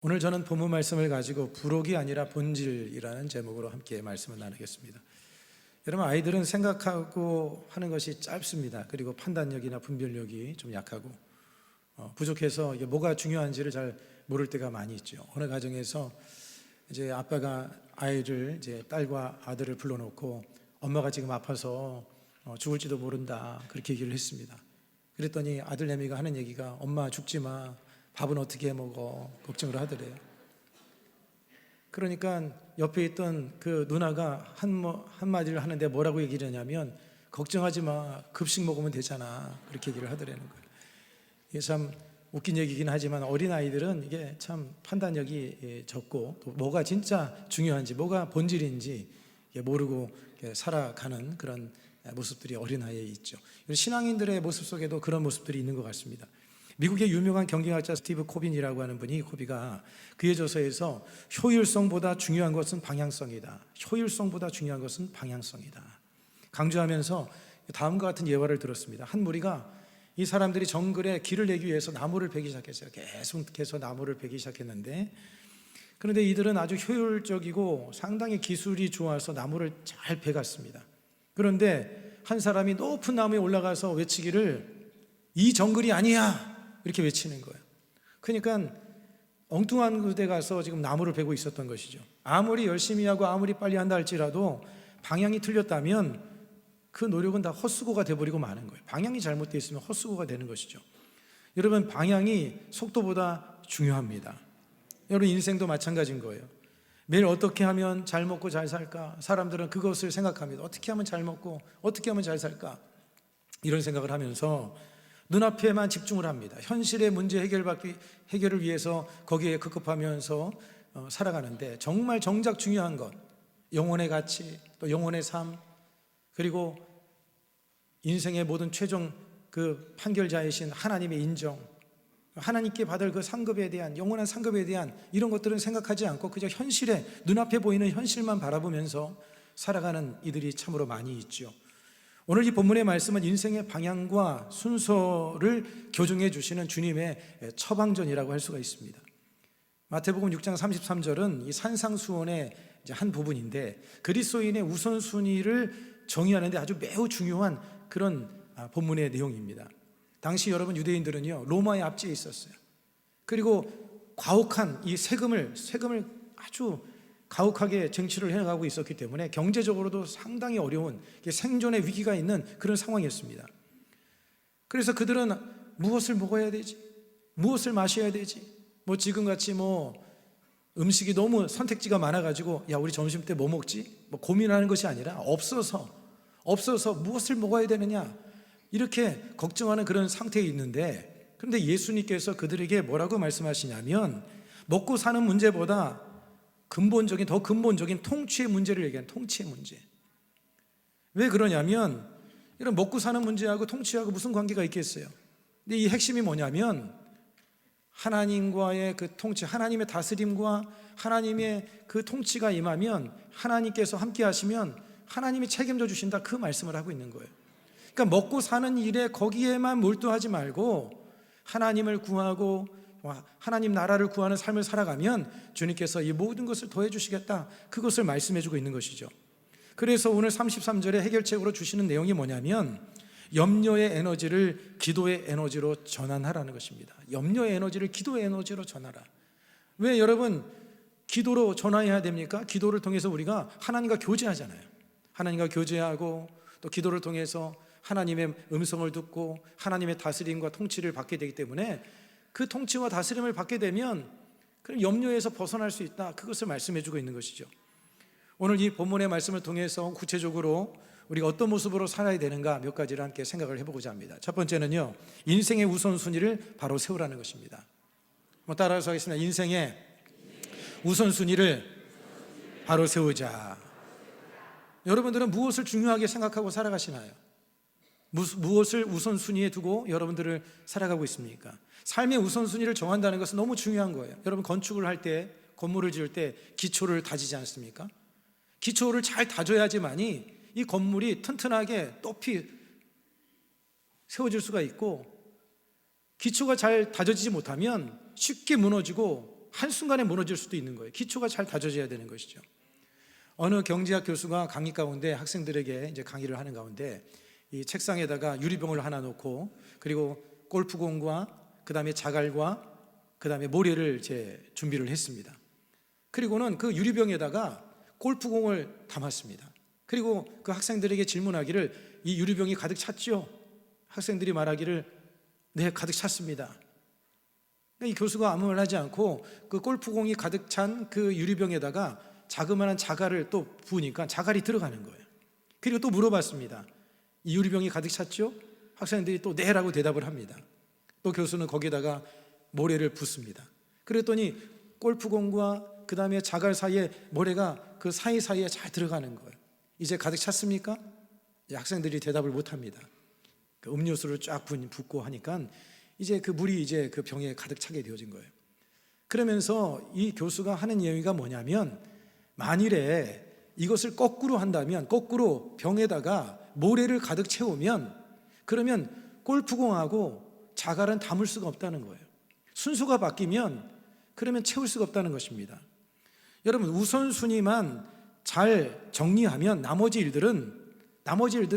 오늘 저는 본문 말씀을 가지고 부록이 아니라 본질이라는 제목으로 함께 말씀을 나누겠습니다. 여러분, 아이들은 생각하고 하는 것이 짧습니다. 그리고 판단력이나 분별력이 좀 약하고 부족해서 이게 뭐가 중요한지를 잘 모를 때가 많이 있죠. 어느 가정에서 이제 아빠가 아이를, 이제 딸과 아들을 불러놓고 엄마가 지금 아파서 죽을지도 모른다, 그렇게 얘기를 했습니다. 그랬더니 아들내미가 하는 얘기가, 엄마 죽지 마, 밥은 어떻게 해 먹어, 걱정을 하더래요. 그러니까 옆에 있던 그 누나가 한마디를 하는데 뭐라고 얘기를 하냐면, 걱정하지 마, 급식 먹으면 되잖아, 그렇게 얘기를 하더라는 거예요. 이게 참 웃긴 얘기긴 하지만 어린아이들은 이게 참 판단력이 적고, 또 뭐가 진짜 중요한지, 뭐가 본질인지 모르고 살아가는 그런 모습들이 어린아이에 있죠. 신앙인들의 모습 속에도 그런 모습들이 있는 것 같습니다. 미국의 유명한 경영학자 스티브 코빈이라고 하는 분이, 코비가 그의 저서에서 효율성보다 중요한 것은 방향성이다, 효율성보다 중요한 것은 방향성이다 강조하면서 다음과 같은 예화를 들었습니다. 한 무리가, 이 사람들이 정글에 길을 내기 위해서 나무를 베기 시작했어요. 계속해서 나무를 베기 시작했는데, 그런데 이들은 아주 효율적이고 상당히 기술이 좋아서 나무를 잘 베갔습니다. 그런데 한 사람이 높은 나무에 올라가서 외치기를, 이 정글이 아니야, 이렇게 외치는 거예요. 그러니까 엉뚱한 곳에 가서 지금 나무를 베고 있었던 것이죠. 아무리 열심히 하고 아무리 빨리 한다 할지라도 방향이 틀렸다면 그 노력은 다 헛수고가 돼버리고 마는 거예요. 방향이 잘못되어 있으면 헛수고가 되는 것이죠. 여러분, 방향이 속도보다 중요합니다. 여러분, 인생도 마찬가지인 거예요. 매일 어떻게 하면 잘 먹고 잘 살까? 사람들은 그것을 생각합니다. 어떻게 하면 잘 먹고 어떻게 하면 잘 살까? 이런 생각을 하면서 눈앞에만 집중을 합니다. 현실의 문제 해결을 위해서 거기에 급급하면서 살아가는데, 정말 정작 중요한 것, 영혼의 가치, 또 영혼의 삶, 그리고 인생의 모든 최종 그 판결자이신 하나님의 인정, 하나님께 받을 그 상급에 대한, 영원한 상급에 대한 이런 것들은 생각하지 않고 그저 현실에, 눈앞에 보이는 현실만 바라보면서 살아가는 이들이 참으로 많이 있죠. 오늘 이 본문의 말씀은 인생의 방향과 순서를 교정해 주시는 주님의 처방전이라고 할 수가 있습니다. 마태복음 6장 33절은 이 산상수훈의 한 부분인데, 그리스도인의 우선순위를 정의하는데 아주 매우 중요한 그런 본문의 내용입니다. 당시 여러분, 유대인들은요, 로마의 압제에 있었어요. 그리고 과혹한 이 세금을 아주 가혹하게 쟁취를 해나가고 있었기 때문에 경제적으로도 상당히 어려운, 생존의 위기가 있는 그런 상황이었습니다. 그래서 그들은 무엇을 먹어야 되지? 무엇을 마셔야 되지? 지금같이 음식이 너무 선택지가 많아가지고, 야, 우리 점심 때 뭐 먹지? 고민하는 것이 아니라 없어서 무엇을 먹어야 되느냐, 이렇게 걱정하는 그런 상태에 있는데, 그런데 예수님께서 그들에게 뭐라고 말씀하시냐면, 먹고 사는 문제보다 더 근본적인 통치의 문제를 얘기하는, 통치의 문제. 왜 그러냐면, 이런 먹고 사는 문제하고 통치하고 무슨 관계가 있겠어요? 근데 이 핵심이 뭐냐면, 하나님과의 그 통치, 하나님의 다스림과 하나님의 그 통치가 임하면, 하나님께서 함께 하시면 하나님이 책임져 주신다, 그 말씀을 하고 있는 거예요. 그러니까 먹고 사는 일에 거기에만 몰두하지 말고 하나님을 구하고 하나님 나라를 구하는 삶을 살아가면 주님께서 이 모든 것을 더해 주시겠다, 그것을 말씀해 주고 있는 것이죠. 그래서 오늘 33절에 해결책으로 주시는 내용이 뭐냐면, 염려의 에너지를 기도의 에너지로 전환하라는 것입니다. 염려의 에너지를 기도의 에너지로 전하라. 왜 여러분, 기도로 전환해야 됩니까? 기도를 통해서 우리가 하나님과 교제하잖아요. 하나님과 교제하고 또 기도를 통해서 하나님의 음성을 듣고 하나님의 다스림과 통치를 받게 되기 때문에, 그 통치와 다스림을 받게 되면 그럼 염려에서 벗어날 수 있다, 그것을 말씀해 주고 있는 것이죠. 오늘 이 본문의 말씀을 통해서 구체적으로 우리가 어떤 모습으로 살아야 되는가 몇 가지를 함께 생각을 해보고자 합니다. 첫 번째는요, 인생의 우선순위를 바로 세우라는 것입니다. 따라서 하겠습니다. 인생의 우선순위를 바로 세우자. 여러분들은 무엇을 중요하게 생각하고 살아가시나요? 무엇을 우선순위에 두고 여러분들을 살아가고 있습니까? 삶의 우선순위를 정한다는 것은 너무 중요한 거예요. 여러분, 건축을 할 때, 건물을 지을 때 기초를 다지지 않습니까? 기초를 잘 다져야지만이 이 건물이 튼튼하게 높이 세워질 수가 있고, 기초가 잘 다져지지 못하면 쉽게 무너지고 한순간에 무너질 수도 있는 거예요. 기초가 잘 다져져야 되는 것이죠. 어느 경제학 교수가 강의 가운데 학생들에게 이제 강의를 하는 가운데 이 책상에다가 유리병을 하나 놓고 그리고 골프공과 그다음에 자갈과 그다음에 모래를 이제 준비를 했습니다. 그리고는 그 유리병에다가 골프공을 담았습니다. 그리고 그 학생들에게 질문하기를 이 유리병이 가득 찼죠? 학생들이 말하기를 네, 가득 찼습니다. 이 교수가 아무 말 하지 않고 그 골프공이 가득 찬 그 유리병에다가 자그마한 자갈을 또 부으니까 자갈이 들어가는 거예요. 그리고 또 물어봤습니다. 이 유리병이 가득 찼죠? 학생들이 또 네라고 대답을 합니다. 또 교수는 거기에다가 모래를 붓습니다. 그랬더니 골프공과 그 다음에 자갈 사이에 모래가 그 사이사이에 잘 들어가는 거예요. 이제 가득 찼습니까? 학생들이 대답을 못합니다. 그 음료수를 쫙 붓고 하니까 이제 그 물이 이제 그 병에 가득 차게 되어진 거예요. 그러면서 이 교수가 하는 얘기가 뭐냐면, 만일에 이것을 거꾸로 한다면, 거꾸로 병에다가 모래를 가득 채우면, 그러면 골프공하고 자갈은 담을 수가 없다는 거예요. 순서가 바뀌면 그러면 채울 수가 없다는 것입니다. 여러분, 우선순위만 잘 정리하면 나머지 일들은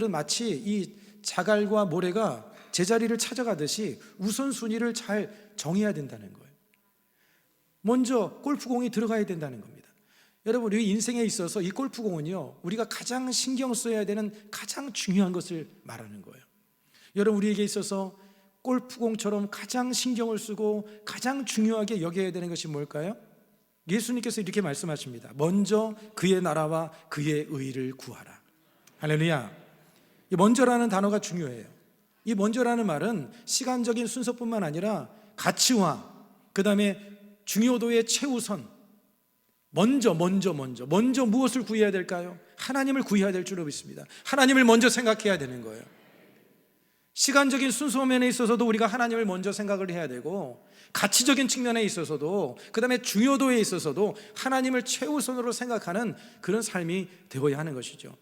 마치 이 자갈과 모래가 제자리를 찾아가듯이 우선순위를 잘 정해야 된다는 거예요. 먼저 골프공이 들어가야 된다는 겁니다. 여러분, 우리 인생에 있어서 이 골프공은요, 우리가 가장 신경 써야 되는 가장 중요한 것을 말하는 거예요. 여러분, 우리에게 있어서 골프공처럼 가장 신경을 쓰고 가장 중요하게 여겨야 되는 것이 뭘까요? 예수님께서 이렇게 말씀하십니다. 먼저 그의 나라와 그의 의를 구하라. 할렐루야. 이 먼저라는 단어가 중요해요. 이 먼저라는 말은 시간적인 순서뿐만 아니라 가치와 그 다음에 중요도의 최우선, 먼저 무엇을 구해야 될까요? 하나님을 구해야 될 줄로 믿습니다. 하나님을 먼저 생각해야 되는 거예요. 시간적인 순서 면에 있어서도 우리가 하나님을 먼저 생각을 해야 되고, 가치적인 측면에 있어서도, 그 다음에 중요도에 있어서도 하나님을 최우선으로 생각하는 그런 삶이 되어야 하는 것이죠.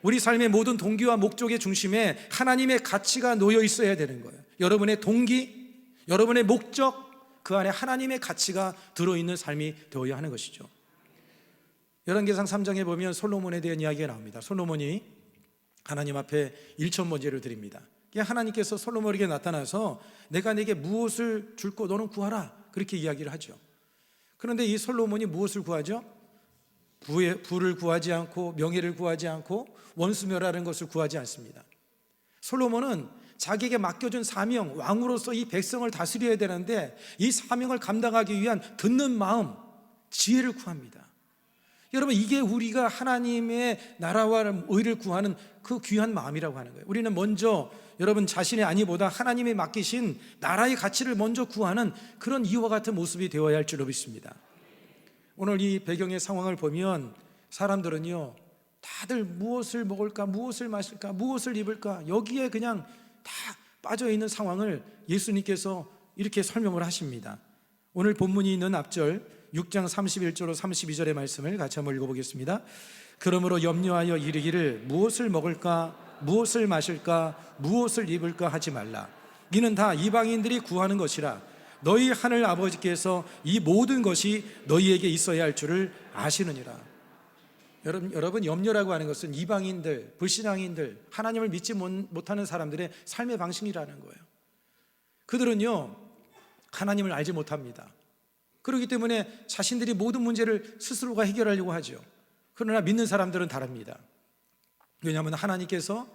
우리 삶의 모든 동기와 목적의 중심에 하나님의 가치가 놓여 있어야 되는 거예요. 여러분의 동기, 여러분의 목적, 그 안에 하나님의 가치가 들어있는 삶이 되어야 하는 것이죠. 열왕기상 3장에 보면 솔로몬에 대한 이야기가 나옵니다. 솔로몬이 하나님 앞에 일천번제를 드립니다. 하나님께서 솔로몬에게 나타나서 내가 내게 무엇을 줄고 너는 구하라, 그렇게 이야기를 하죠. 그런데 이 솔로몬이 무엇을 구하죠? 부를 구하지 않고 명예를 구하지 않고 원수멸하는 것을 구하지 않습니다. 솔로몬은 자기에게 맡겨준 사명, 왕으로서 이 백성을 다스려야 되는데 이 사명을 감당하기 위한 듣는 마음, 지혜를 구합니다. 여러분, 이게 우리가 하나님의 나라와 의를 구하는 그 귀한 마음이라고 하는 거예요. 우리는 먼저 여러분 자신의 안위보다 하나님이 맡기신 나라의 가치를 먼저 구하는 그런 이와 같은 모습이 되어야 할 줄로 믿습니다. 오늘 이 배경의 상황을 보면 사람들은요, 다들 무엇을 먹을까, 무엇을 마실까, 무엇을 입을까, 여기에 그냥 다 빠져있는 상황을 예수님께서 이렇게 설명을 하십니다. 오늘 본문이 있는 앞절 6장 31절로 32절의 말씀을 같이 한번 읽어보겠습니다. 그러므로 염려하여 이르기를 무엇을 먹을까, 무엇을 마실까, 무엇을 입을까 하지 말라. 이는 다 이방인들이 구하는 것이라. 너희 하늘 아버지께서 이 모든 것이 너희에게 있어야 할 줄을 아시느니라. 여러분, 염려라고 하는 것은 이방인들, 불신앙인들, 하나님을 믿지 못하는 사람들의 삶의 방식이라는 거예요. 그들은요, 하나님을 알지 못합니다. 그렇기 때문에 자신들이 모든 문제를 스스로가 해결하려고 하죠. 그러나 믿는 사람들은 다릅니다. 왜냐하면 하나님께서,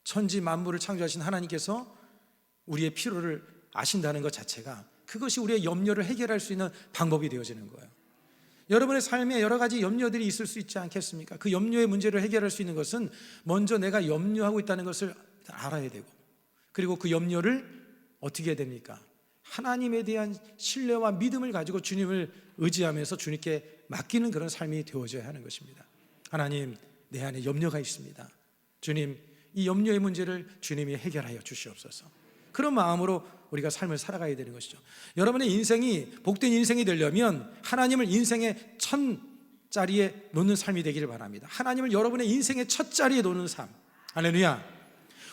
천지 만물을 창조하신 하나님께서 우리의 필요를 아신다는 것 자체가, 그것이 우리의 염려를 해결할 수 있는 방법이 되어지는 거예요. 여러분의 삶에 여러 가지 염려들이 있을 수 있지 않겠습니까? 그 염려의 문제를 해결할 수 있는 것은 먼저 내가 염려하고 있다는 것을 알아야 되고, 그리고 그 염려를 어떻게 해야 됩니까? 하나님에 대한 신뢰와 믿음을 가지고 주님을 의지하면서 주님께 맡기는 그런 삶이 되어져야 하는 것입니다. 하나님, 내 안에 염려가 있습니다. 주님, 이 염려의 문제를 주님이 해결하여 주시옵소서. 그런 마음으로 우리가 삶을 살아가야 되는 것이죠. 여러분의 인생이 복된 인생이 되려면 하나님을 인생의 첫 자리에 놓는 삶이 되기를 바랍니다. 하나님을 여러분의 인생의 첫 자리에 놓는 삶. 할렐루야.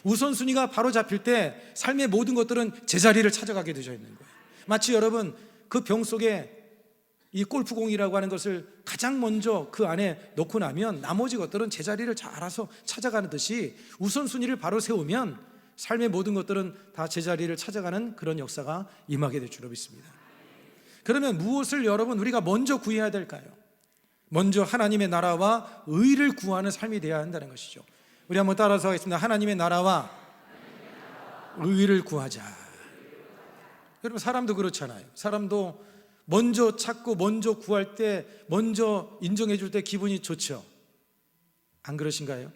우선순위가 바로 잡힐 때 삶의 모든 것들은 제자리를 찾아가게 되어 있는 거예요. 마치 여러분 그 병 속에 이 골프공이라고 하는 것을 가장 먼저 그 안에 넣고 나면 나머지 것들은 제자리를 잘 알아서 찾아가는 듯이 우선순위를 바로 세우면 삶의 모든 것들은 다 제자리를 찾아가는 그런 역사가 임하게 될 줄로 믿습니다. 그러면 무엇을 여러분 우리가 먼저 구해야 될까요? 먼저 하나님의 나라와 의를 구하는 삶이 되어야 한다는 것이죠. 우리 한번 따라서 하겠습니다. 하나님의 나라와 의를 구하자. 여러분 사람도 그렇잖아요. 사람도 먼저 찾고 먼저 구할 때, 먼저 인정해 줄 때 기분이 좋죠. 안 그러신가요?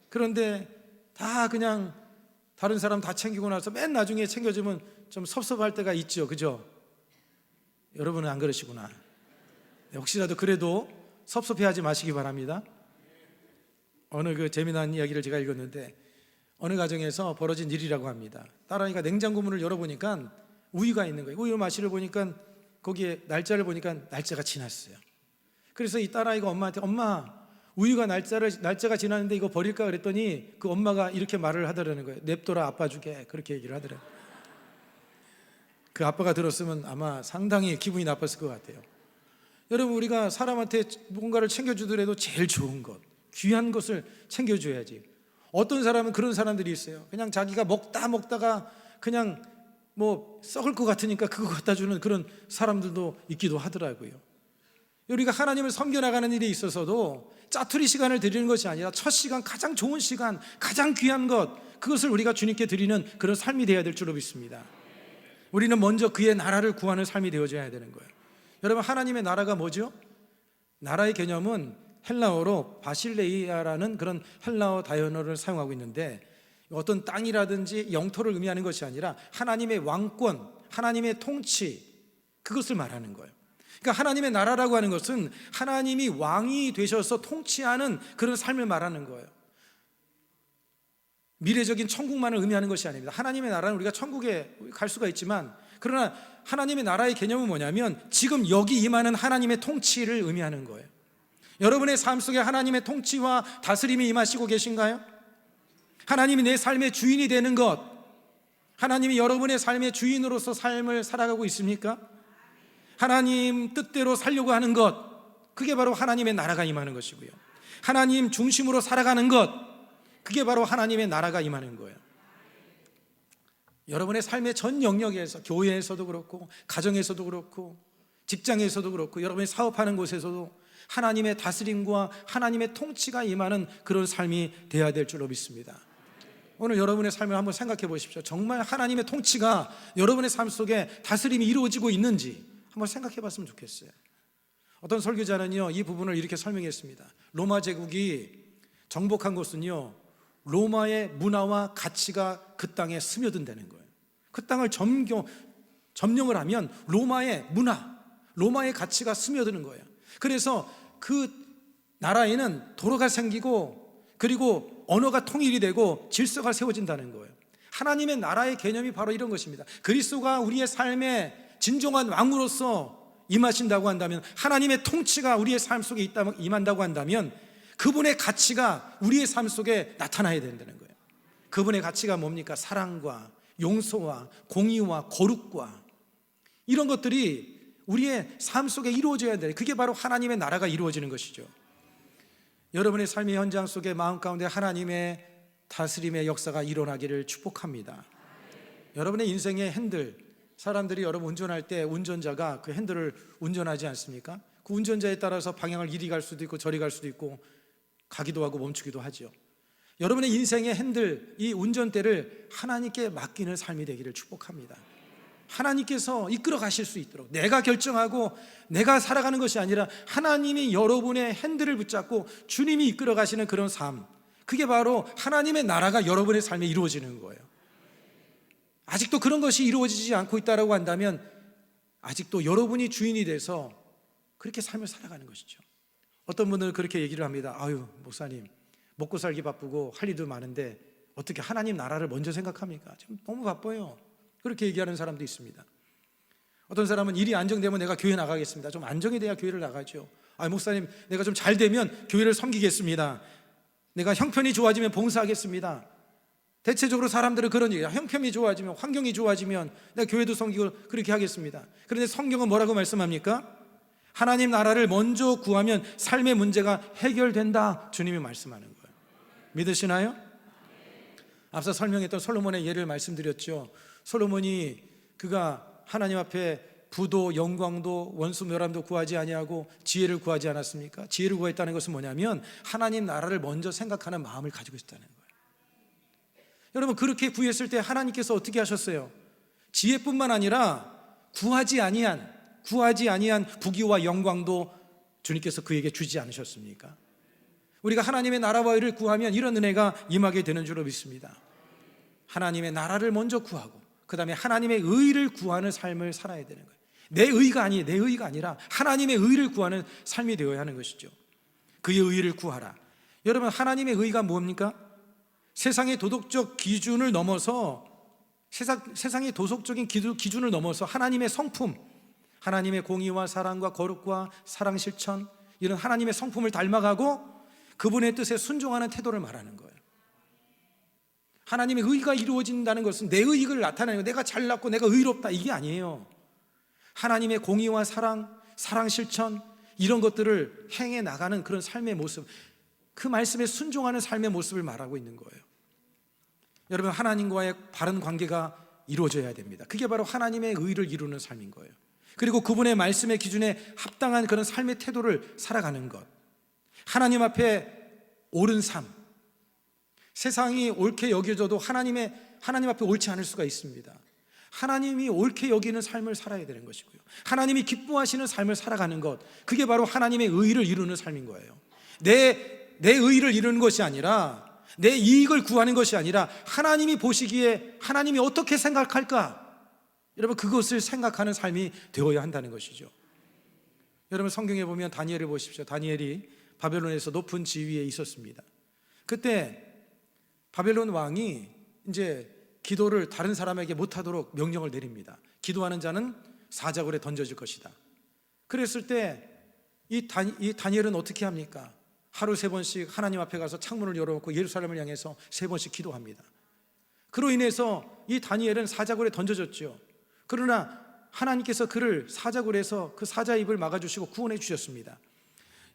그런데 다 그냥 다른 사람 다 챙기고 나서 맨 나중에 챙겨주면 좀 섭섭할 때가 있죠. 그죠? 여러분은 안 그러시구나. 혹시라도 그래도 섭섭해하지 마시기 바랍니다. 어느 그 재미난 이야기를 제가 읽었는데 어느 가정에서 벌어진 일이라고 합니다. 딸아이가 냉장고 문을 열어보니까 우유가 있는 거예요. 우유 마시를 보니까 거기에 날짜를 보니까 날짜가 지났어요. 그래서 이 딸아이가 엄마한테 엄마 우유가 날짜가 지났는데 이거 버릴까 그랬더니 그 엄마가 이렇게 말을 하더라는 거예요. 냅둬라 아빠 주게. 그렇게 얘기를 하더라고요. 그 아빠가 들었으면 아마 상당히 기분이 나빴을 것 같아요. 여러분 우리가 사람한테 뭔가를 챙겨주더라도 제일 좋은 것, 귀한 것을 챙겨줘야지. 어떤 사람은 그런 사람들이 있어요. 그냥 자기가 먹다가 그냥 뭐 썩을 것 같으니까 그거 갖다 주는 그런 사람들도 있기도 하더라고요. 우리가 하나님을 섬겨나가는 일에 있어서도 짜투리 시간을 드리는 것이 아니라 첫 시간, 가장 좋은 시간, 가장 귀한 것, 그것을 우리가 주님께 드리는 그런 삶이 되어야 될 줄로 믿습니다. 우리는 먼저 그의 나라를 구하는 삶이 되어져야 되는 거예요. 여러분 하나님의 나라가 뭐죠? 나라의 개념은 헬라어로 바실레이아라는 그런 헬라어 다이어너를 사용하고 있는데 어떤 땅이라든지 영토를 의미하는 것이 아니라 하나님의 왕권, 하나님의 통치, 그것을 말하는 거예요. 그러니까 하나님의 나라라고 하는 것은 하나님이 왕이 되셔서 통치하는 그런 삶을 말하는 거예요. 미래적인 천국만을 의미하는 것이 아닙니다. 하나님의 나라는 우리가 천국에 갈 수가 있지만 그러나 하나님의 나라의 개념은 뭐냐면 지금 여기 임하는 하나님의 통치를 의미하는 거예요. 여러분의 삶 속에 하나님의 통치와 다스림이 임하시고 계신가요? 하나님이 내 삶의 주인이 되는 것, 하나님이 여러분의 삶의 주인으로서 삶을 살아가고 있습니까? 하나님 뜻대로 살려고 하는 것, 그게 바로 하나님의 나라가 임하는 것이고요. 하나님 중심으로 살아가는 것, 그게 바로 하나님의 나라가 임하는 거예요. 여러분의 삶의 전 영역에서, 교회에서도 그렇고 가정에서도 그렇고 직장에서도 그렇고 여러분이 사업하는 곳에서도 하나님의 다스림과 하나님의 통치가 임하는 그런 삶이 되어야 될 줄로 믿습니다. 오늘 여러분의 삶을 한번 생각해 보십시오. 정말 하나님의 통치가 여러분의 삶 속에 다스림이 이루어지고 있는지 한번 생각해 봤으면 좋겠어요. 어떤 설교자는요 이 부분을 이렇게 설명했습니다. 로마 제국이 정복한 것은요 로마의 문화와 가치가 그 땅에 스며든다는 거예요. 그 땅을 점령을 하면 로마의 문화, 로마의 가치가 스며드는 거예요. 그래서 그 나라에는 도로가 생기고 그리고 언어가 통일이 되고 질서가 세워진다는 거예요. 하나님의 나라의 개념이 바로 이런 것입니다. 그리스도가 우리의 삶에 진정한 왕으로서 임하신다고 한다면, 하나님의 통치가 우리의 삶 속에 임한다고 한다면 그분의 가치가 우리의 삶 속에 나타나야 된다는 거예요. 그분의 가치가 뭡니까? 사랑과 용서와 공의와 거룩과 이런 것들이 우리의 삶 속에 이루어져야 돼요. 그게 바로 하나님의 나라가 이루어지는 것이죠. 여러분의 삶의 현장 속에 마음 가운데 하나님의 다스림의 역사가 일어나기를 축복합니다. 여러분의 인생의 핸들, 사람들이 여러분 운전할 때 운전자가 그 핸들을 운전하지 않습니까? 그 운전자에 따라서 방향을 이리 갈 수도 있고 저리 갈 수도 있고 가기도 하고 멈추기도 하죠. 여러분의 인생의 핸들, 이 운전대를 하나님께 맡기는 삶이 되기를 축복합니다. 하나님께서 이끌어 가실 수 있도록, 내가 결정하고 내가 살아가는 것이 아니라 하나님이 여러분의 핸들을 붙잡고 주님이 이끌어 가시는 그런 삶, 그게 바로 하나님의 나라가 여러분의 삶에 이루어지는 거예요. 아직도 그런 것이 이루어지지 않고 있다고 한다면 아직도 여러분이 주인이 돼서 그렇게 삶을 살아가는 것이죠. 어떤 분들은 그렇게 얘기를 합니다. 아유 목사님, 먹고 살기 바쁘고 할 일도 많은데 어떻게 하나님 나라를 먼저 생각합니까? 지금 너무 바빠요. 그렇게 얘기하는 사람도 있습니다. 어떤 사람은 일이 안정되면 내가 교회 나가겠습니다. 좀 안정이 돼야 교회를 나가죠. 아 목사님, 내가 좀 잘 되면 교회를 섬기겠습니다. 내가 형편이 좋아지면 봉사하겠습니다. 대체적으로 사람들은 그런 얘기예요. 형편이 좋아지면, 환경이 좋아지면 내가 교회도 섬기고 그렇게 하겠습니다. 그런데 성경은 뭐라고 말씀합니까? 하나님 나라를 먼저 구하면 삶의 문제가 해결된다, 주님이 말씀하는 거예요. 믿으시나요? 앞서 설명했던 솔로몬의 예를 말씀드렸죠. 솔로몬이 그가 하나님 앞에 부도 영광도 원수 멸함도 구하지 아니하고 지혜를 구하지 않았습니까? 지혜를 구했다는 것은 뭐냐면 하나님 나라를 먼저 생각하는 마음을 가지고 있다는 거예요. 여러분, 그렇게 구했을 때 하나님께서 어떻게 하셨어요? 지혜뿐만 아니라 구하지 아니한 부귀와 영광도 주님께서 그에게 주지 않으셨습니까? 우리가 하나님의 나라와 의를 구하면 이런 은혜가 임하게 되는 줄로 믿습니다. 하나님의 나라를 먼저 구하고 그 다음에 하나님의 의를 구하는 삶을 살아야 되는 거예요. 내 의가 아니라 하나님의 의를 구하는 삶이 되어야 하는 것이죠. 그의 의를 구하라. 여러분, 하나님의 의가 뭡니까? 세상의 도덕적 기준을 넘어서 세상의 도덕적인 기준을 넘어서 하나님의 성품, 하나님의 공의와 사랑과 거룩과 사랑 실천, 이런 하나님의 성품을 닮아가고 그분의 뜻에 순종하는 태도를 말하는 거예요. 하나님의 의가 이루어진다는 것은 내 의익을 나타내는 거예요. 내가 잘났고 내가 의롭다, 이게 아니에요. 하나님의 공의와 사랑 실천, 이런 것들을 행해 나가는 그런 삶의 모습, 그 말씀에 순종하는 삶의 모습을 말하고 있는 거예요. 여러분, 하나님과의 바른 관계가 이루어져야 됩니다. 그게 바로 하나님의 의를 이루는 삶인 거예요. 그리고 그분의 말씀의 기준에 합당한 그런 삶의 태도를 살아가는 것, 하나님 앞에 옳은 삶. 세상이 옳게 여겨져도 하나님 앞에 옳지 않을 수가 있습니다. 하나님이 옳게 여기는 삶을 살아야 되는 것이고요, 하나님이 기뻐하시는 삶을 살아가는 것, 그게 바로 하나님의 의를 이루는 삶인 거예요. 내 의를 이루는 것이 아니라, 내 이익을 구하는 것이 아니라 하나님이 보시기에 하나님이 어떻게 생각할까, 여러분, 그것을 생각하는 삶이 되어야 한다는 것이죠. 여러분, 성경에 보면 다니엘을 보십시오. 다니엘이 바벨론에서 높은 지위에 있었습니다. 그때 바벨론 왕이 이제 기도를 다른 사람에게 못하도록 명령을 내립니다. 기도하는 자는 사자굴에 던져질 것이다. 그랬을 때 이 다니엘은 어떻게 합니까? 하루 3번씩 하나님 앞에 가서 창문을 열어놓고 예루살렘을 향해서 3번씩 기도합니다. 그로 인해서 이 다니엘은 사자굴에 던져졌죠. 그러나 하나님께서 그를 사자굴에서 그 사자 입을 막아주시고 구원해 주셨습니다.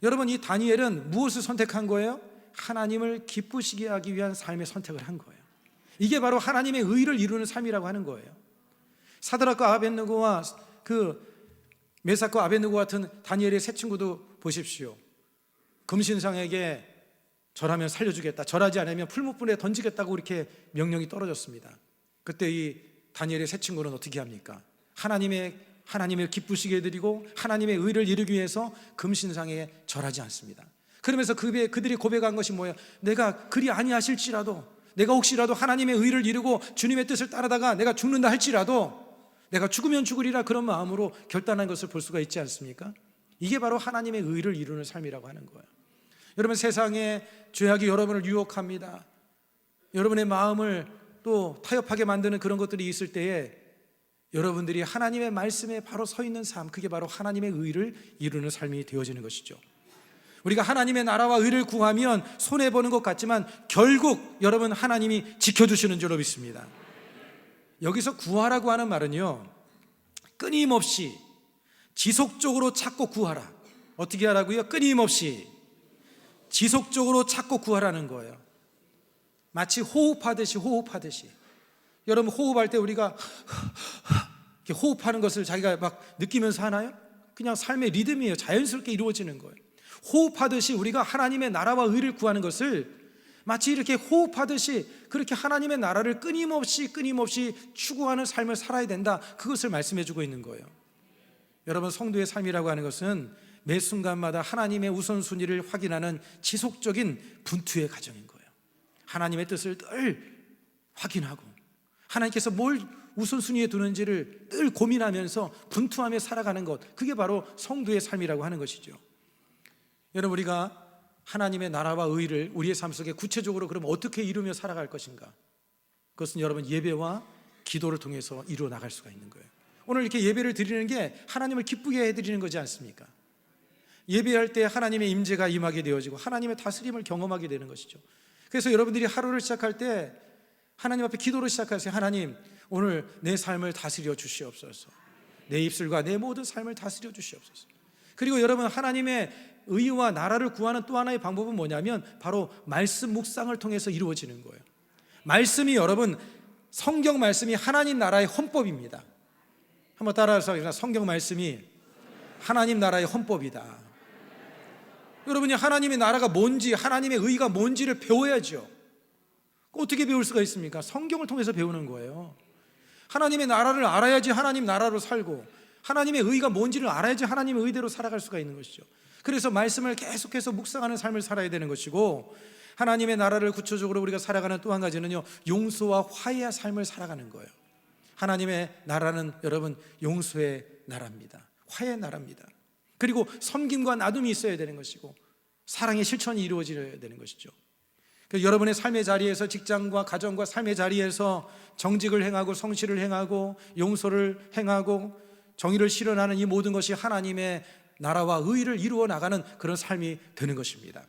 여러분, 이 다니엘은 무엇을 선택한 거예요? 하나님을 기쁘시게 하기 위한 삶의 선택을 한 거예요. 이게 바로 하나님의 의를 이루는 삶이라고 하는 거예요. 사드락과 아벳느고와 메삭과 아벳느고 같은 다니엘의 세 친구도 보십시오. 금신상에게 절하면 살려주겠다, 절하지 않으면 풀무불에 던지겠다고 이렇게 명령이 떨어졌습니다. 그때 이 다니엘의 세 친구는 어떻게 합니까? 하나님을 기쁘시게 해드리고 하나님의 의를 이루기 위해서 금신상에 절하지 않습니다. 그러면서 그들이 고백한 것이 뭐예요? 내가 그리 아니하실지라도, 내가 혹시라도 하나님의 의를 이루고 주님의 뜻을 따르다가 내가 죽는다 할지라도 내가 죽으면 죽으리라, 그런 마음으로 결단한 것을 볼 수가 있지 않습니까? 이게 바로 하나님의 의를 이루는 삶이라고 하는 거예요. 여러분, 세상에 죄악이 여러분을 유혹합니다. 여러분의 마음을 또 타협하게 만드는 그런 것들이 있을 때에 여러분들이 하나님의 말씀에 바로 서 있는 삶, 그게 바로 하나님의 의를 이루는 삶이 되어지는 것이죠. 우리가 하나님의 나라와 의를 구하면 손해보는 것 같지만 결국 여러분, 하나님이 지켜주시는 줄로 믿습니다. 여기서 구하라고 하는 말은요, 끊임없이 지속적으로 찾고 구하라. 어떻게 하라고요? 끊임없이 지속적으로 찾고 구하라는 거예요. 마치 호흡하듯이. 여러분, 호흡할 때 우리가 이렇게 호흡하는 것을 자기가 막 느끼면서 하나요? 그냥 삶의 리듬이에요. 자연스럽게 이루어지는 거예요. 호흡하듯이 우리가 하나님의 나라와 의를 구하는 것을 마치 이렇게 호흡하듯이 그렇게 하나님의 나라를 끊임없이 추구하는 삶을 살아야 된다, 그것을 말씀해 주고 있는 거예요. 여러분, 성도의 삶이라고 하는 것은 매 순간마다 하나님의 우선순위를 확인하는 지속적인 분투의 과정인 거예요. 하나님의 뜻을 늘 확인하고 하나님께서 뭘 우선순위에 두는지를 늘 고민하면서 분투하며 살아가는 것, 그게 바로 성도의 삶이라고 하는 것이죠. 여러분, 우리가 하나님의 나라와 의를 우리의 삶 속에 구체적으로 그럼 어떻게 이루며 살아갈 것인가? 그것은 여러분, 예배와 기도를 통해서 이루어 나갈 수가 있는 거예요. 오늘 이렇게 예배를 드리는 게 하나님을 기쁘게 해드리는 거지 않습니까? 예배할 때 하나님의 임재가 임하게 되어지고 하나님의 다스림을 경험하게 되는 것이죠. 그래서 여러분들이 하루를 시작할 때 하나님 앞에 기도를 시작하세요. 하나님, 오늘 내 삶을 다스려 주시옵소서. 내 입술과 내 모든 삶을 다스려 주시옵소서. 그리고 여러분, 하나님의 의와 나라를 구하는 또 하나의 방법은 뭐냐면 바로 말씀 묵상을 통해서 이루어지는 거예요. 말씀이, 여러분, 성경 말씀이 하나님 나라의 헌법입니다. 한번 따라서, 성경 말씀이 하나님 나라의 헌법이다. 여러분이 하나님의 나라가 뭔지, 하나님의 의가 뭔지를 배워야죠. 어떻게 배울 수가 있습니까? 성경을 통해서 배우는 거예요. 하나님의 나라를 알아야지 하나님 나라로 살고, 하나님의 의가 뭔지를 알아야지 하나님의 의대로 살아갈 수가 있는 것이죠. 그래서 말씀을 계속해서 묵상하는 삶을 살아야 되는 것이고, 하나님의 나라를 구체적으로 우리가 살아가는 또 한 가지는요, 용서와 화해의 삶을 살아가는 거예요. 하나님의 나라는 여러분, 용서의 나라입니다. 화해의 나라입니다. 그리고 섬김과 나눔이 있어야 되는 것이고, 사랑의 실천이 이루어져야 되는 것이죠. 여러분의 삶의 자리에서, 직장과 가정과 삶의 자리에서 정직을 행하고 성실을 행하고 용서를 행하고 정의를 실현하는 이 모든 것이 하나님의 나라와 의를 이루어 나가는 그런 삶이 되는 것입니다.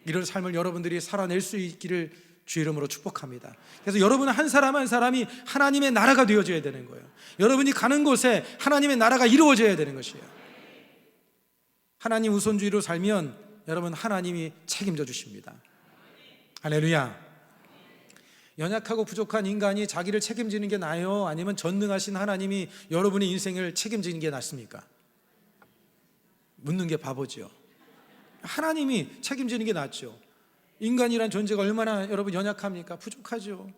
이런 삶을 여러분들이 살아낼 수 있기를 주의 이름으로 축복합니다. 그래서 여러분 한 사람 한 사람이 하나님의 나라가 되어져야 되는 거예요. 여러분이 가는 곳에 하나님의 나라가 이루어져야 되는 것이에요. 하나님 우선주의로 살면 여러분, 하나님이 책임져 주십니다. 할렐루야. 연약하고 부족한 인간이 자기를 책임지는 게 나아요? 아니면 전능하신 하나님이 여러분의 인생을 책임지는 게 낫습니까? 묻는 게 바보죠. 하나님이 책임지는 게 낫죠. 인간이란 존재가 얼마나 여러분 연약합니까? 부족하죠.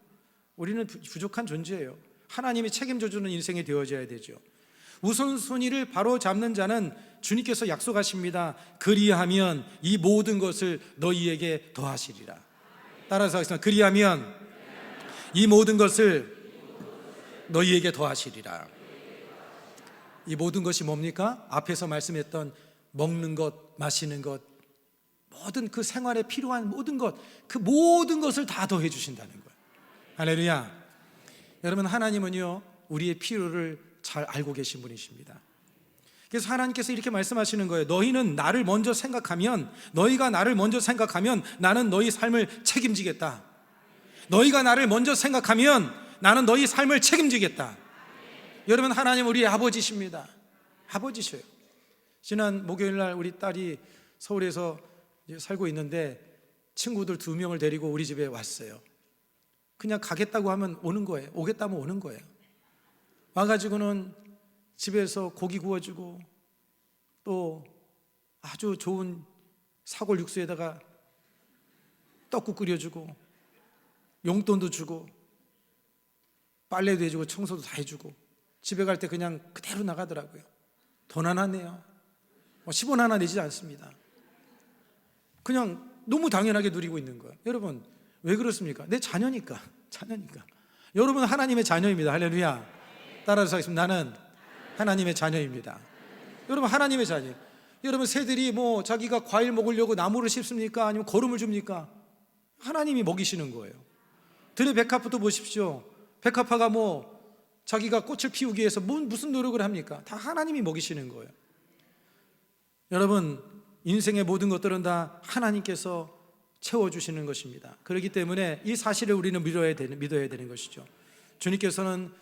우리는 부족한 존재예요. 하나님이 책임져 주는 인생이 되어져야 되죠. 우선순위를 바로 잡는 자는 주님께서 약속하십니다. 그리하면 이 모든 것을 너희에게 더하시리라. 따라서 하겠습니다. 그리하면 이 모든 것을 너희에게 더하시리라. 이 모든 것이 뭡니까? 앞에서 말씀했던 먹는 것, 마시는 것, 모든 그 생활에 필요한 모든 것, 그 모든 것을 다 더해 주신다는 거예요. 할렐루야. 여러분, 하나님은요, 우리의 필요를 잘 알고 계신 분이십니다. 그래서 하나님께서 이렇게 말씀하시는 거예요. 너희는 나를 먼저 생각하면, 너희가 나를 먼저 생각하면 나는 너희 삶을 책임지겠다. 너희가 나를 먼저 생각하면 나는 너희 삶을 책임지겠다. 여러분, 하나님 우리의 아버지십니다. 아버지셔요. 지난 목요일 날 우리 딸이 서울에서 살고 있는데 친구들 2명을 데리고 우리 집에 왔어요. 그냥 가겠다고 하면 오는 거예요. 오겠다 하면 오는 거예요. 와가지고는 집에서 고기 구워주고 또 아주 좋은 사골 육수에다가 떡국 끓여주고 용돈도 주고 빨래도 해주고 청소도 다 해주고 집에 갈 때 그냥 그대로 나가더라고요. 돈 하나 내요. 10원 하나 내지 않습니다. 그냥 너무 당연하게 누리고 있는 거예요. 여러분, 왜 그렇습니까? 내 자녀니까. 여러분 하나님의 자녀입니다. 할렐루야. 따라서 하겠습니다. 나는 하나님의 자녀입니다. 여러분, 하나님의 자녀. 여러분, 새들이 뭐 자기가 과일 먹으려고 나무를 씹습니까? 아니면 거름을 줍니까? 하나님이 먹이시는 거예요. 들의 백합도 보십시오. 백합화가 뭐 자기가 꽃을 피우기 위해서 무슨 노력을 합니까? 다 하나님이 먹이시는 거예요. 여러분, 인생의 모든 것들은 다 하나님께서 채워주시는 것입니다. 그렇기 때문에 이 사실을 우리는 믿어야 되는 것이죠. 주님께서는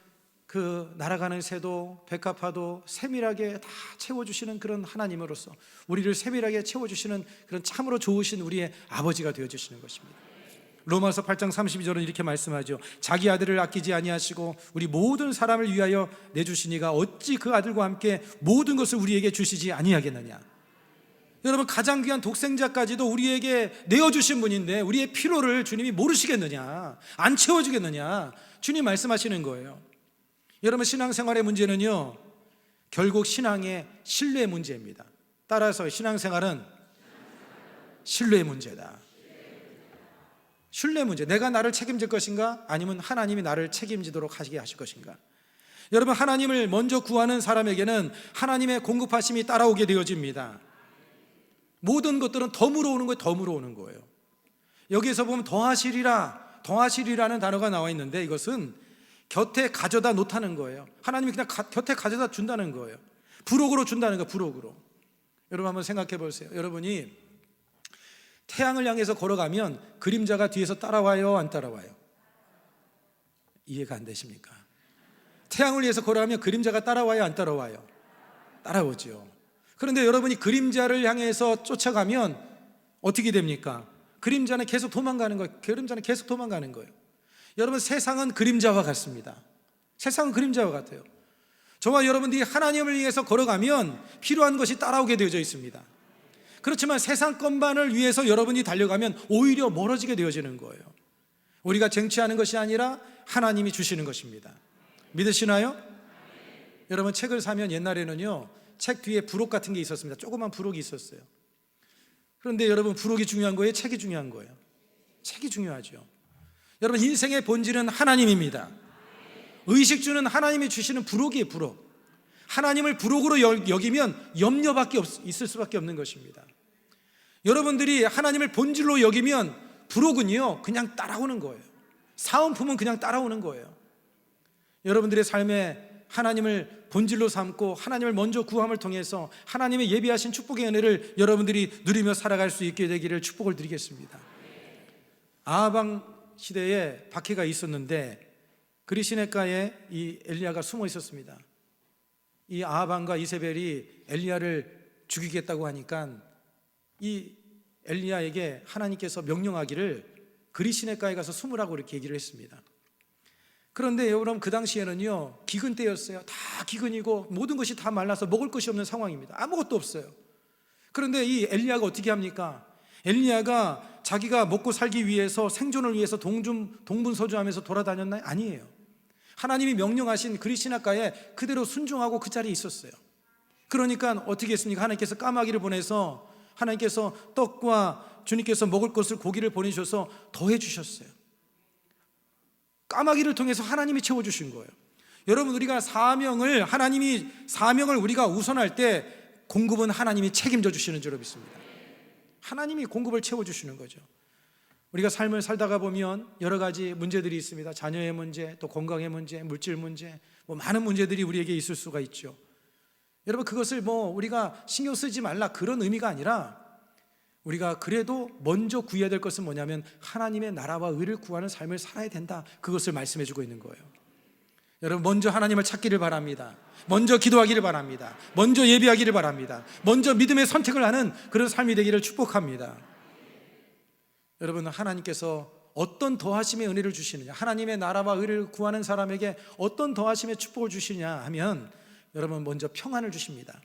그 날아가는 새도 백합화도 세밀하게 다 채워주시는 그런 하나님으로서 우리를 세밀하게 채워주시는 그런 참으로 좋으신 우리의 아버지가 되어주시는 것입니다. 로마서 8장 32절은 이렇게 말씀하죠. 자기 아들을 아끼지 아니하시고 우리 모든 사람을 위하여 내주시니가 어찌 그 아들과 함께 모든 것을 우리에게 주시지 아니하겠느냐. 여러분, 가장 귀한 독생자까지도 우리에게 내어주신 분인데 우리의 필요를 주님이 모르시겠느냐, 안 채워주겠느냐, 주님 말씀하시는 거예요. 여러분, 신앙생활의 문제는요, 결국 신앙의 신뢰의 문제입니다. 따라서 신앙생활은 신뢰의 문제다. 신뢰 문제. 내가 나를 책임질 것인가? 아니면 하나님이 나를 책임지도록 하시게 하실 것인가? 여러분, 하나님을 먼저 구하는 사람에게는 하나님의 공급하심이 따라오게 되어집니다. 모든 것들은 덤으로 오는 거예요. 덤으로 오는 거예요. 여기에서 보면 더하시리라는 단어가 나와 있는데 이것은 곁에 가져다 놓다는 거예요. 하나님이 그냥 곁에 가져다 준다는 거예요. 부록으로 준다는 거예요. 부록으로. 여러분 한번 생각해 보세요. 여러분이 태양을 향해서 걸어가면 그림자가 뒤에서 따라와요, 안 따라와요? 이해가 안 되십니까? 태양을 위해서 걸어가면 그림자가 따라와요, 안 따라와요? 따라오죠. 그런데 여러분이 그림자를 향해서 쫓아가면 어떻게 됩니까? 그림자는 계속 도망가는 거예요. 그림자는 계속 도망가는 거예요. 여러분, 세상은 그림자와 같습니다. 세상은 그림자와 같아요. 저와 여러분들이 하나님을 위해서 걸어가면 필요한 것이 따라오게 되어져 있습니다. 그렇지만 세상 것만을 위해서 여러분이 달려가면 오히려 멀어지게 되어지는 거예요. 우리가 쟁취하는 것이 아니라 하나님이 주시는 것입니다. 믿으시나요? 여러분, 책을 사면 옛날에는요, 책 뒤에 부록 같은 게 있었습니다. 조그만 부록이 있었어요. 그런데 여러분, 부록이 중요한 거예요? 책이 중요한 거예요? 책이 중요하죠. 여러분, 인생의 본질은 하나님입니다. 의식주는 하나님이 주시는 부록이에요. 부록. 하나님을 부록으로 여기면 염려밖에 있을 수밖에 없는 것입니다. 여러분들이 하나님을 본질로 여기면 부록은요, 그냥 따라오는 거예요. 사은품은 그냥 따라오는 거예요. 여러분들의 삶에 하나님을 본질로 삼고 하나님을 먼저 구함을 통해서 하나님의 예비하신 축복의 은혜를 여러분들이 누리며 살아갈 수 있게 되기를 축복을 드리겠습니다. 아하방 시대에 박해가 있었는데 그리 시냇가에 이 엘리야가 숨어 있었습니다. 이 아하방과 이세벨이 엘리야를 죽이겠다고 하니까 이 엘리야에게 하나님께서 명령하기를 그리 시냇가에 가서 숨으라고 이렇게 얘기를 했습니다. 그런데 여러분, 그 당시에는요, 기근 때였어요. 다 기근이고 모든 것이 다 말라서 먹을 것이 없는 상황입니다. 아무것도 없어요. 그런데 이 엘리야가 어떻게 합니까? 엘리야가 자기가 먹고 살기 위해서, 생존을 위해서 동분서주하면서 돌아다녔나요? 아니에요. 하나님이 명령하신 그리 시냇가에 그대로 순종하고 그 자리에 있었어요. 그러니까 어떻게 했습니까? 하나님께서 까마귀를 보내서 하나님께서 떡과 주님께서 먹을 것을 고기를 보내주셔서 더해 주셨어요. 까마귀를 통해서 하나님이 채워주신 거예요. 여러분, 우리가 하나님이 사명을 우리가 우선할 때 공급은 하나님이 책임져 주시는 줄로 믿습니다. 하나님이 공급을 채워주시는 거죠. 우리가 삶을 살다가 보면 여러 가지 문제들이 있습니다. 자녀의 문제, 또 건강의 문제, 물질 문제, 많은 문제들이 우리에게 있을 수가 있죠. 여러분, 그것을 우리가 신경 쓰지 말라 그런 의미가 아니라 우리가 그래도 먼저 구해야 될 것은 뭐냐면 하나님의 나라와 의를 구하는 삶을 살아야 된다. 그것을 말씀해 주고 있는 거예요. 여러분, 먼저 하나님을 찾기를 바랍니다. 먼저 기도하기를 바랍니다. 먼저 예배하기를 바랍니다. 먼저 믿음의 선택을 하는 그런 삶이 되기를 축복합니다. 여러분, 하나님께서 어떤 더하심의 은혜를 주시느냐, 하나님의 나라와 의를 구하는 사람에게 어떤 더하심의 축복을 주시냐 하면 여러분, 먼저 평안을 주십니다.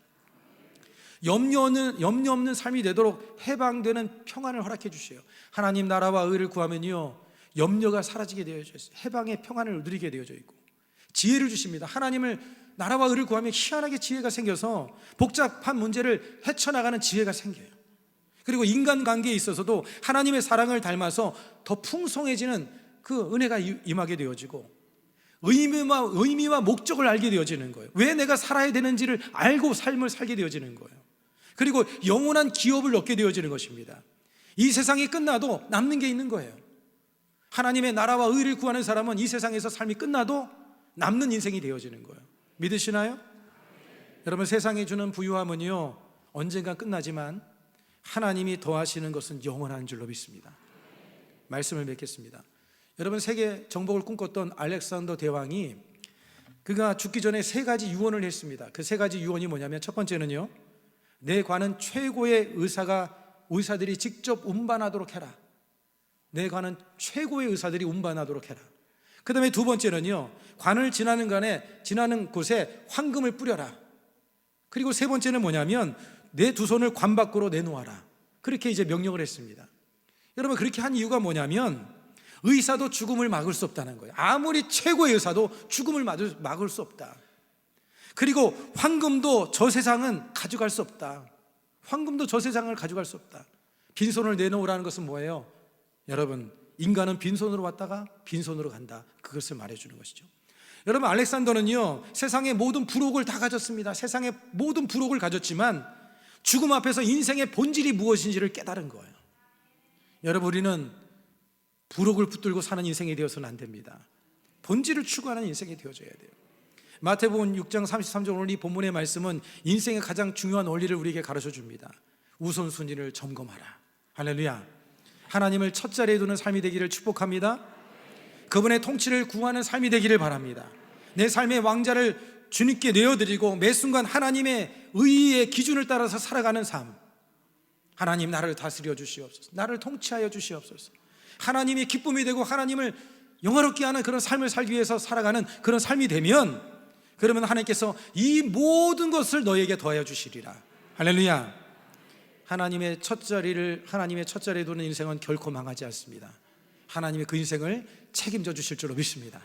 염려 없는 삶이 되도록 해방되는 평안을 허락해 주세요. 하나님 나라와 의를 구하면요, 염려가 사라지게 되어져 있어요. 해방의 평안을 누리게 되어져 있고, 지혜를 주십니다. 하나님을 나라와 의를 구하면 희한하게 지혜가 생겨서 복잡한 문제를 헤쳐나가는 지혜가 생겨요. 그리고 인간관계에 있어서도 하나님의 사랑을 닮아서 더 풍성해지는 그 은혜가 임하게 되어지고, 의미와 목적을 알게 되어지는 거예요. 왜 내가 살아야 되는지를 알고 삶을 살게 되어지는 거예요. 그리고 영원한 기업을 얻게 되어지는 것입니다. 이 세상이 끝나도 남는 게 있는 거예요. 하나님의 나라와 의를 구하는 사람은 이 세상에서 삶이 끝나도 남는 인생이 되어지는 거예요. 믿으시나요? 여러분, 세상이 주는 부유함은요, 언젠가 끝나지만 하나님이 더하시는 것은 영원한 줄로 믿습니다. 말씀을 맺겠습니다. 여러분, 세계 정복을 꿈꿨던 알렉산더 대왕이 그가 죽기 전에 3가지 유언을 했습니다. 그 3가지 유언이 뭐냐면, 첫 번째는요, 내 관은 최고의 의사들이 직접 운반하도록 해라. 내 관은 최고의 의사들이 운반하도록 해라. 그 다음에 두 번째는요, 관을 지나는 곳에 황금을 뿌려라. 그리고 세 번째는 뭐냐면, 내 두 손을 관 밖으로 내놓아라. 그렇게 이제 명령을 했습니다. 여러분, 그렇게 한 이유가 뭐냐면, 의사도 죽음을 막을 수 없다는 거예요. 아무리 최고의 의사도 죽음을 막을 수 없다. 그리고 황금도 저 세상은 가져갈 수 없다. 황금도 저 세상을 가져갈 수 없다. 빈손을 내놓으라는 것은 뭐예요? 여러분, 인간은 빈손으로 왔다가 빈손으로 간다. 그것을 말해주는 것이죠. 여러분, 알렉산더는요, 세상의 모든 부록을 다 가졌습니다. 세상의 모든 부록을 가졌지만 죽음 앞에서 인생의 본질이 무엇인지를 깨달은 거예요. 여러분, 우리는 부록을 붙들고 사는 인생이 되어서는 안 됩니다. 본질을 추구하는 인생이 되어져야 돼요. 마태복음 6장 33절, 오늘 이 본문의 말씀은 인생의 가장 중요한 원리를 우리에게 가르쳐 줍니다. 우선순위를 점검하라. 할렐루야. 하나님을 첫 자리에 두는 삶이 되기를 축복합니다. 그분의 통치를 구하는 삶이 되기를 바랍니다. 내 삶의 왕자를 주님께 내어드리고 매 순간 하나님의 의의 기준을 따라서 살아가는 삶. 하나님, 나를 다스려 주시옵소서. 나를 통치하여 주시옵소서. 하나님이 기쁨이 되고 하나님을 영화롭게 하는 그런 삶을 살기 위해서 살아가는 그런 삶이 되면, 그러면 하나님께서 이 모든 것을 너에게 더하여 주시리라. 할렐루야. 하나님의 첫자리에 두는 인생은 결코 망하지 않습니다. 하나님이 그 인생을 책임져 주실 줄로 믿습니다.